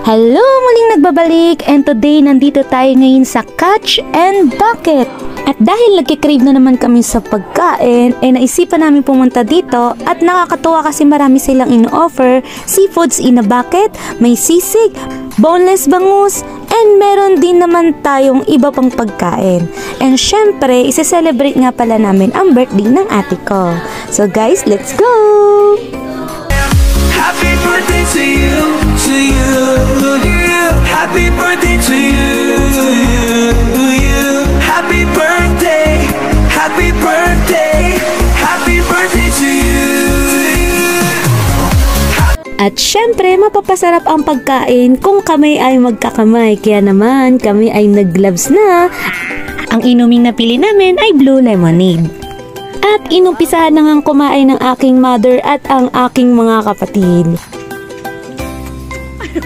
Hello! Muling nagbabalik and today nandito tayo ngayon sa Catch and Bucket. At dahil nagkikrave na naman kami sa pagkain, naisipan namin pumunta dito at nakakatuwa kasi marami silang in-offer seafoods in a bucket, may sisig, boneless bangus, and meron din naman tayong iba pang pagkain. And syempre, isa-celebrate nga pala namin ang birthday ng ate ko. So guys, let's go! Happy birthday to you, to you, you. Happy birthday to you, you. Happy birthday, happy birthday, happy birthday to you. At syempre, mapapasarap ang pagkain kung kami ay magkakamay. Kaya naman, kami ay nag-gloves na. Ang inuming napili namin ay blue lemonade. At inumpisahan na ngang kumain ng aking mother at ang aking mga kapatid.